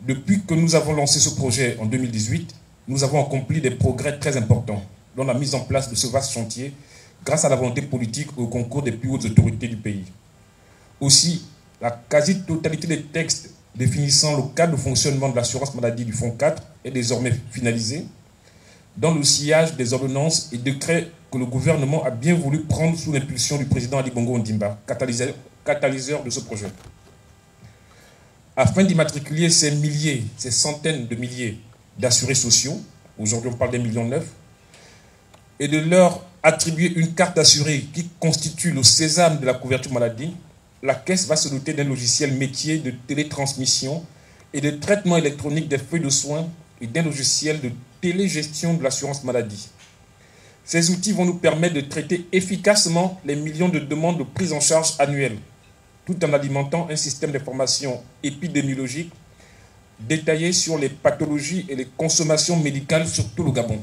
Depuis que nous avons lancé ce projet en 2018, nous avons accompli des progrès très importants dans la mise en place de ce vaste chantier grâce à la volonté politique et au concours des plus hautes autorités du pays. Aussi, la quasi-totalité des textes définissant le cadre de fonctionnement de l'assurance maladie du Fonds 4 est désormais finalisée dans le sillage des ordonnances et décrets que le gouvernement a bien voulu prendre sous l'impulsion du président Ali Bongo Ondimba, catalyseur de ce projet. Afin d'immatriculer ces milliers, ces centaines de milliers d'assurés sociaux, aujourd'hui on parle des 1,9 millions, et de leur attribuer une carte d'assuré qui constitue le sésame de la couverture maladie, la Caisse va se doter d'un logiciel métier de télétransmission et de traitement électronique des feuilles de soins et d'un logiciel de télégestion de l'assurance maladie. Ces outils vont nous permettre de traiter efficacement les millions de demandes de prise en charge annuelles, tout en alimentant un système d'information épidémiologique détaillé sur les pathologies et les consommations médicales sur tout le Gabon.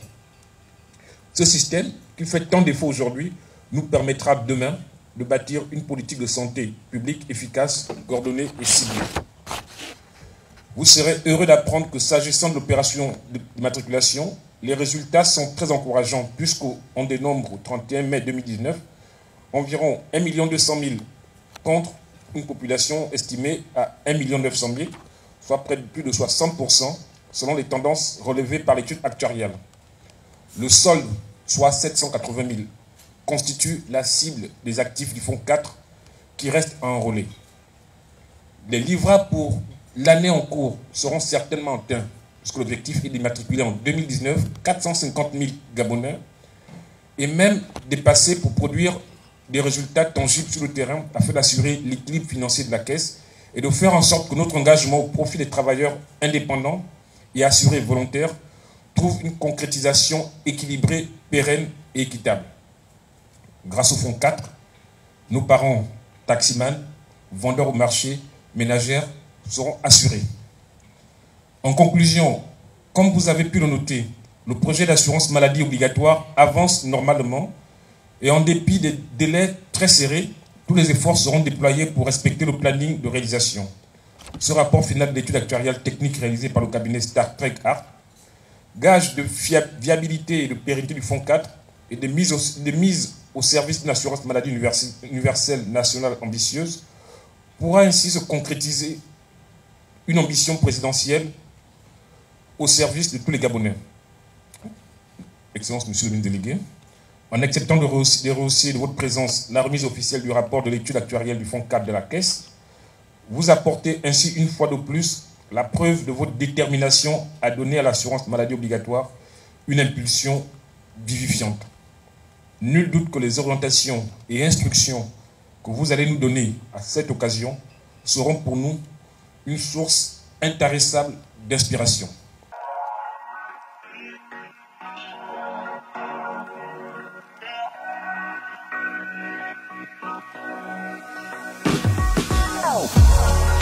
Ce système, qui fait tant défaut aujourd'hui, nous permettra demain de bâtir une politique de santé publique efficace, coordonnée et ciblée. Vous serez heureux d'apprendre que s'agissant de l'opération d'immatriculation, les résultats sont très encourageants puisqu'on dénombre au 31 mai 2019 environ 1,2 million contre une population estimée à 1,9 million, soit près de plus de 60% selon les tendances relevées par l'étude actuariale. Le solde, soit 780 000, constitue la cible des actifs du Fonds 4 qui restent à enrôler. Les livrables pour l'année en cours seront certainement atteints, puisque l'objectif est d'immatriculer en 2019 450 000 Gabonais et même dépasser pour produire des résultats tangibles sur le terrain afin d'assurer l'équilibre financier de la Caisse et de faire en sorte que notre engagement au profit des travailleurs indépendants et assurés volontaires trouve une concrétisation équilibrée, pérenne et équitable. Grâce au Fonds 4, nos parents, taximans, vendeurs au marché, ménagères, seront assurés. En conclusion, comme vous avez pu le noter, le projet d'assurance maladie obligatoire avance normalement et en dépit des délais très serrés, tous les efforts seront déployés pour respecter le planning de réalisation. Ce rapport final d'études actuariales techniques réalisé par le cabinet Star Trek Art, gage de viabilité et de pérennité du Fonds 4 et de mise au service d'une assurance maladie universelle nationale ambitieuse, pourra ainsi se concrétiser une ambition présidentielle au service de tous les Gabonais. Excellence, Monsieur le ministre délégué, en acceptant de rehausser de votre présence la remise officielle du rapport de l'étude actuarielle du Fonds 4 de la Caisse, vous apportez ainsi une fois de plus la preuve de votre détermination à donner à l'assurance maladie obligatoire une impulsion vivifiante. Nul doute que les orientations et instructions que vous allez nous donner à cette occasion seront pour nous une source intarissable d'inspiration. Oh.